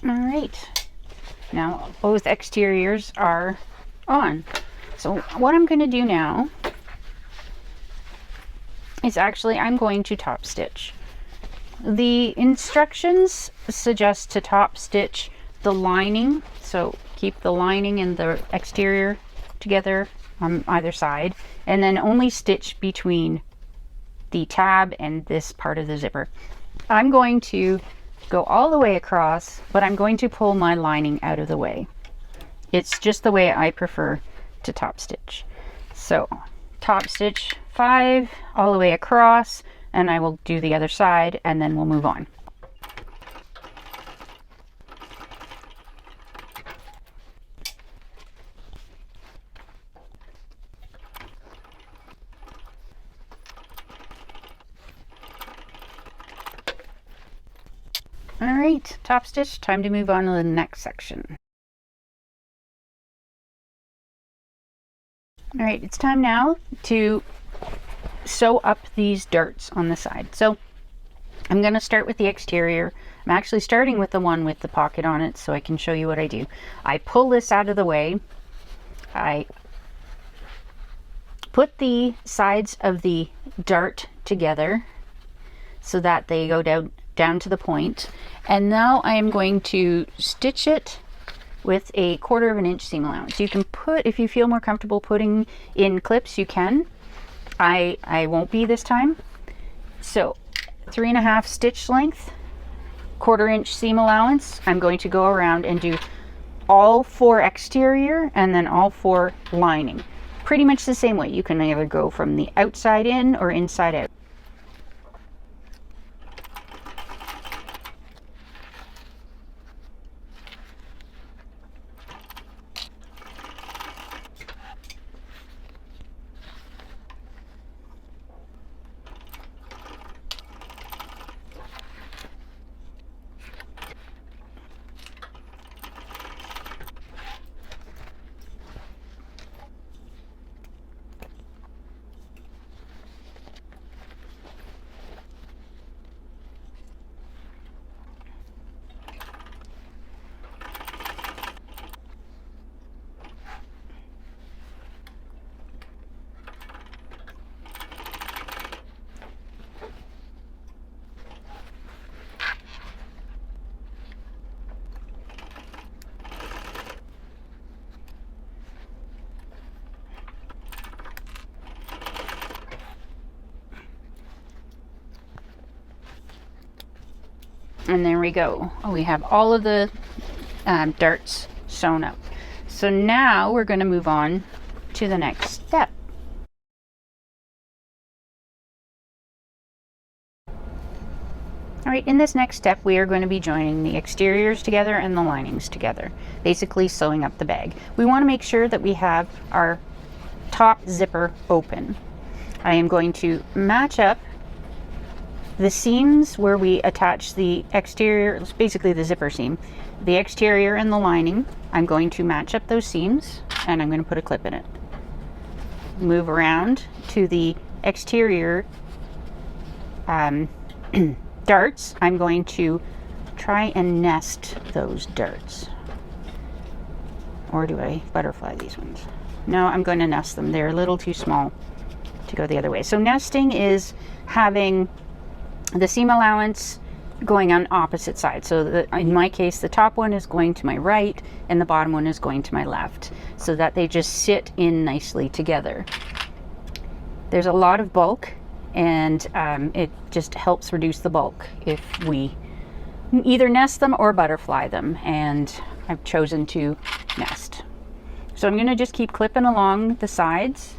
All right, now both exteriors are on. So what I'm going to do now is actually I'm going to top stitch. The instructions suggest to top stitch the lining, so keep the lining and the exterior together on either side, and then only stitch between the tab and this part of the zipper. I'm going to go all the way across, but I'm going to pull my lining out of the way. It's just the way I prefer to top stitch. So top stitch 5 all the way across, and I will do the other side, and then we'll move on. All right, top stitch, time to move on to the next section. All right, it's time now to sew up these darts on the side. So I'm going to start with the exterior. I'm actually starting with the one with the pocket on it so I can show you what I do. I pull this out of the way. I put the sides of the dart together so that they go down to the point. And now I am going to stitch it with a 1/4 of an inch seam allowance. You can put, if you feel more comfortable putting in clips, you can. I won't be this time. So 3.5 stitch length, 1/4 inch seam allowance. I'm going to go around and do all 4 exterior and then all 4 lining. Pretty much the same way. You can either go from the outside in or inside out. And there we go. We have all of the darts sewn up. So now we're going to move on to the next step. All right, in this next step, we are going to be joining the exteriors together and the linings together, basically sewing up the bag. We want to make sure that we have our top zipper open. I am going to match up the seams where we attach the exterior, it's basically the zipper seam, the exterior and the lining. I'm going to match up those seams and I'm going to put a clip in it. move around to the exterior darts, I'm going to try and nest those darts. Or do I butterfly these ones? No, I'm going to nest them. They're a little too small to go the other way. So nesting is having the seam allowance going on opposite sides. So in my case, the top one is going to my right and the bottom one is going to my left, so that they just sit in nicely together. There's a lot of bulk, and it just helps reduce the bulk if we either nest them or butterfly them, and I've chosen to nest. So I'm going to just keep clipping along the sides,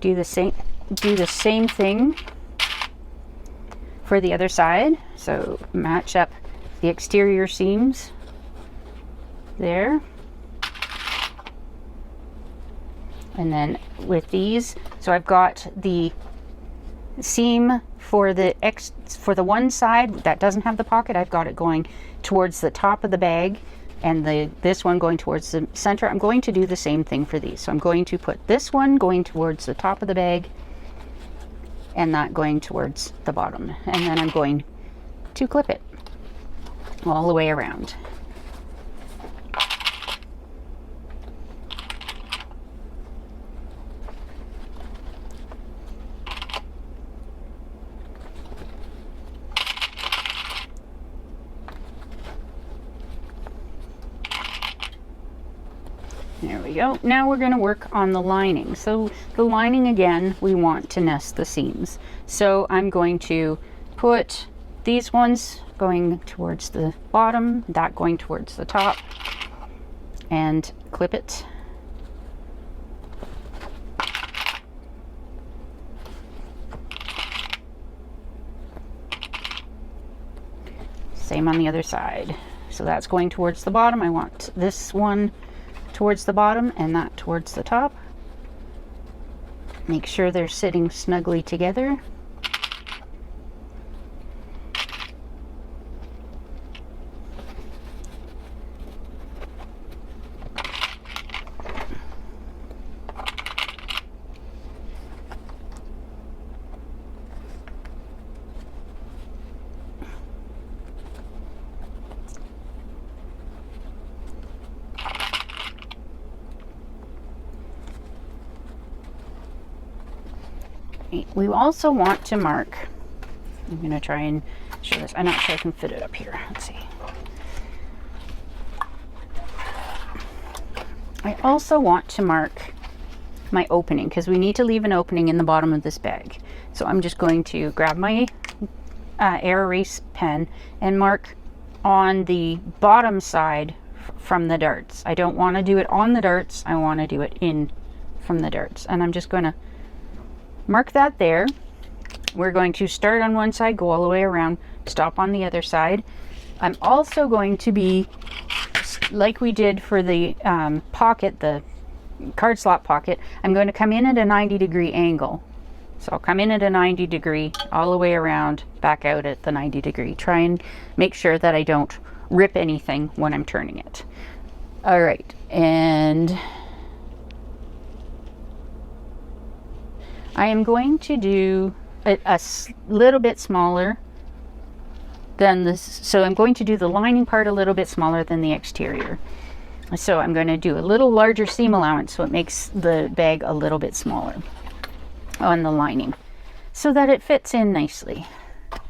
do the same thing for the other side. So match up the exterior seams there. And then with these, so I've got the seam for the one side that doesn't have the pocket, I've got it going towards the top of the bag, and this one going towards the center. I'm going to do the same thing for these. So I'm going to put this one going towards the top of the bag and that going towards the bottom, and then I'm going to clip it all the way around. There we go. Now we're going to work on the lining. So the lining, again, we want to nest the seams. So I'm going to put these ones going towards the bottom, that going towards the top, and clip it. Same on the other side. So that's going towards the bottom. I want this one towards the bottom and that towards the top. Make sure they're sitting snugly together. We also want to mark, I'm going to try and show this. I'm not sure I can fit it up here. Let's see. I also want to mark my opening, because we need to leave an opening in the bottom of this bag. So I'm just going to grab my air erase pen and mark on the bottom side from the darts. I don't want to do it on the darts. I want to do it in from the darts. And I'm just going to mark that there. We're going to start on one side, go all the way around, stop on the other side. I'm also going to be, like we did for the pocket, the card slot pocket, I'm going to come in at a 90-degree angle. So I'll come in at a 90-degree, all the way around, back out at the 90-degree. Try and make sure that I don't rip anything when I'm turning it. All right, and I am going to do a little bit smaller than this. So I'm going to do the lining part a little bit smaller than the exterior. So I'm going to do a little larger seam allowance, so it makes the bag a little bit smaller on the lining, so that it fits in nicely. All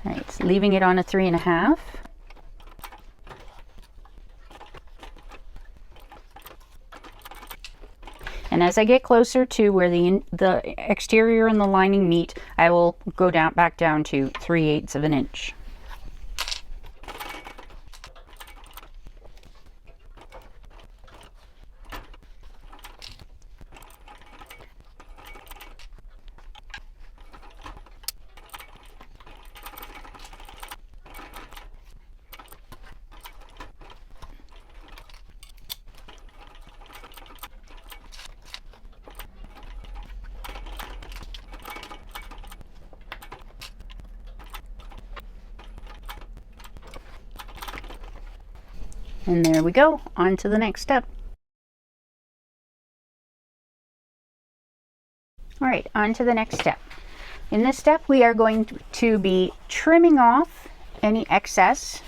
right, so leaving it on a 3.5. And as I get closer to where the exterior and the lining meet, I will go back down to 3/8 of an inch. And there we go, on to the next step. All right, on to the next step. In this step, we are going to be trimming off any excess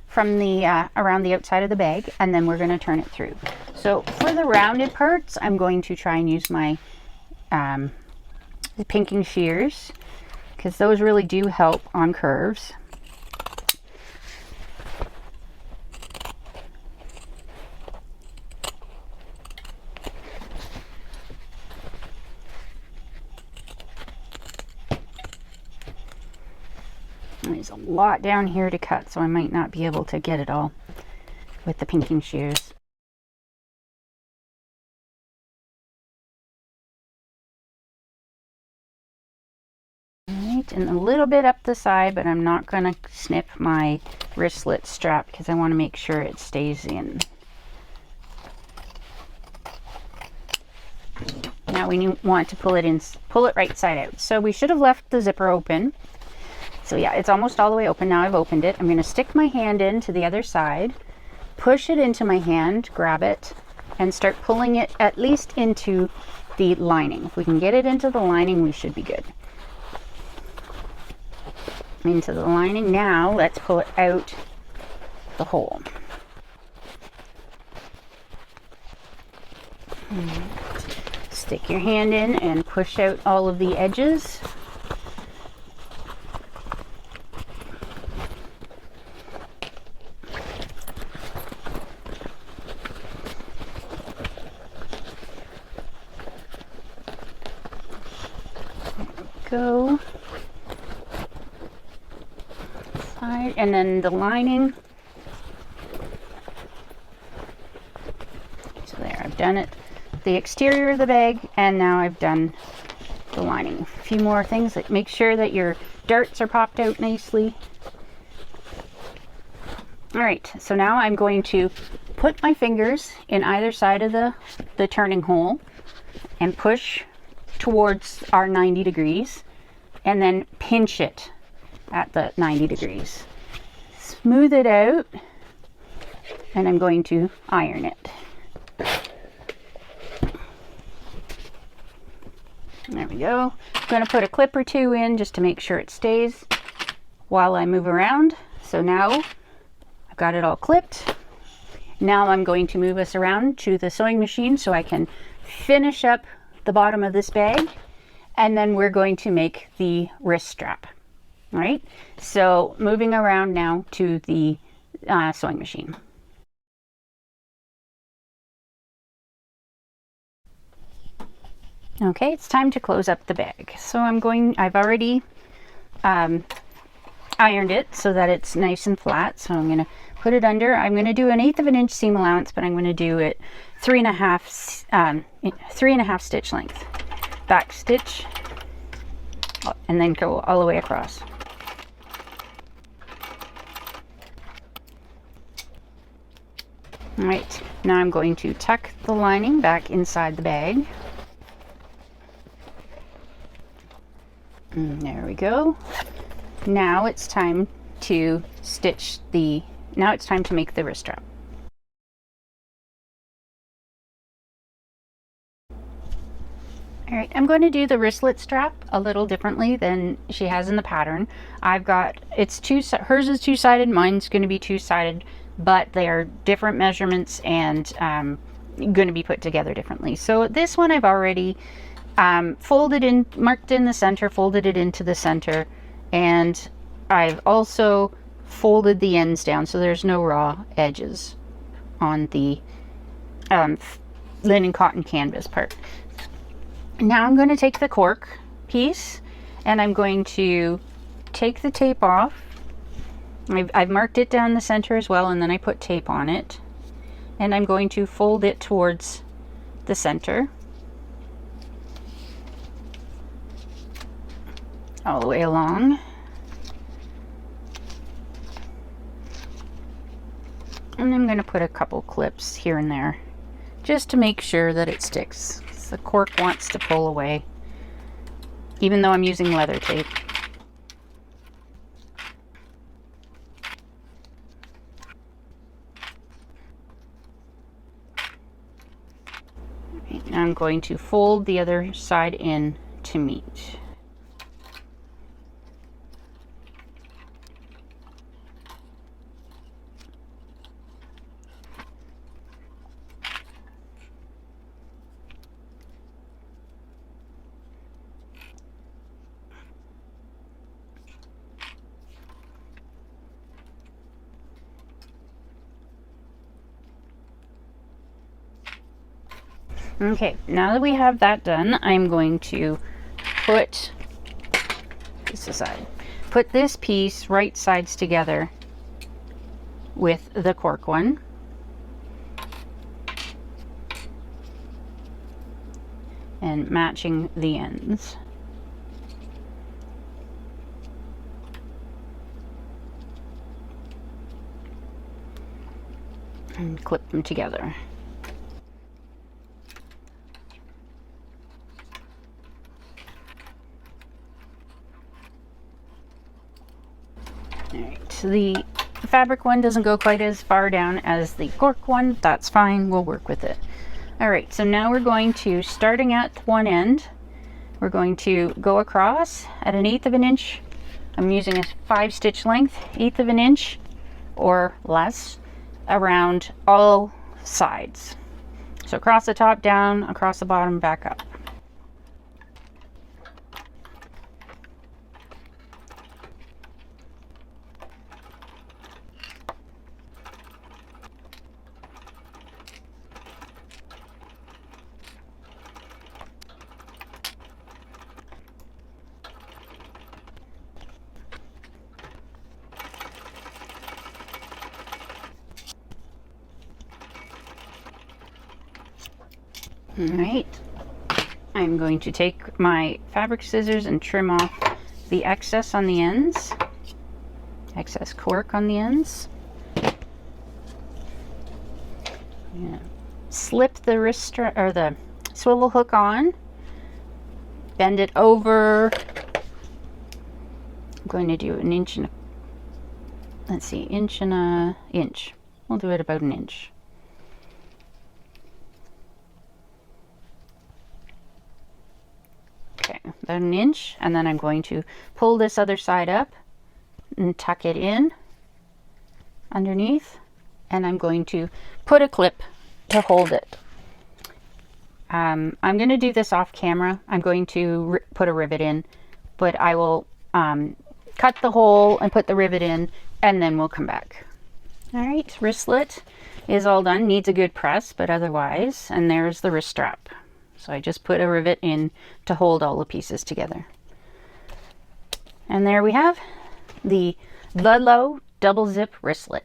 from the around the outside of the bag, and then we're going to turn it through. So for the rounded parts, I'm going to try and use my pinking shears, because those really do help on curves. There's a lot down here to cut, so I might not be able to get it all with the pinking shears. Alright, and a little bit up the side, but I'm not going to snip my wristlet strap because I want to make sure it stays in. Now we want to pull it right side out. So we should have left the zipper open. So yeah, it's almost all the way open. Now I've opened it. I'm going to stick my hand into the other side, push it into my hand, grab it, and start pulling it at least into the lining. If we can get it into the lining, we should be good. Into the lining. Now let's pull it out the hole. Stick your hand in and push out all of the edges. Go side, and then the lining. So there, I've done it, the exterior of the bag, and now I've done the lining. A few more things, that make sure that your darts are popped out nicely. All right, so now I'm going to put my fingers in either side of the turning hole and push towards our 90 degrees, and then pinch it at the 90 degrees. Smooth it out, and I'm going to iron it. There we go. I'm going to put a clip or two in just to make sure it stays while I move around. So now I've got it all clipped. Now I'm going to move us around to the sewing machine so I can finish up the bottom of this bag, and then we're going to make the wrist strap. All right, so moving around now to the sewing machine. Okay, it's time to close up the bag. So I've already ironed it so that it's nice and flat. So I'm going to put it under. I'm going to do 1/8 of an inch seam allowance, but I'm going to do it 3.5 stitch length. Back stitch, and then go all the way across. All right, now I'm going to tuck the lining back inside the bag. And there we go. Now it's time to make the wrist strap. All right, I'm going to do the wristlet strap a little differently than she has in the pattern. Hers is two-sided, mine's going to be two-sided, but they are different measurements and going to be put together differently. So this one I've already folded in, marked in the center, folded it into the center, and I've also folded the ends down so there's no raw edges on the linen cotton canvas part. Now I'm going to take the cork piece and I'm going to take the tape off. I've marked it down the center as well, and then I put tape on it, and I'm going to fold it towards the center all the way along. And I'm going to put a couple clips here and there just to make sure that it sticks. The cork wants to pull away, even though I'm using leather tape. Right, now I'm going to fold the other side in to meet. Okay, now that we have that done, I'm going to put this aside. Put this piece right sides together with the cork one. And matching the ends. And clip them together. Alright, so the fabric one doesn't go quite as far down as the cork one. That's fine, we'll work with it. Alright, so now we're going to, starting at one end, we're going to go across at 1/8 of an inch. I'm using a 5-stitch length, 1/8 of an inch or less, around all sides. So across the top, down, across the bottom, back up. Alright, I'm going to take my fabric scissors and trim off the excess on the ends, excess cork on the ends. Slip the wrist strap or the swivel hook on, bend it over. I'm going to do an inch and a, let's see, inch and a inch. We'll do it about an inch. Okay, about an inch, and then I'm going to pull this other side up and tuck it in underneath, and I'm going to put a clip to hold it. I'm going to do this off camera. I'm going to put a rivet in, but I will cut the hole and put the rivet in, and then we'll come back. All right, wristlet is all done. Needs a good press, but otherwise, and there's the wrist strap. So I just put a rivet in to hold all the pieces together. And there we have the Ludlow Double Zip Wristlet.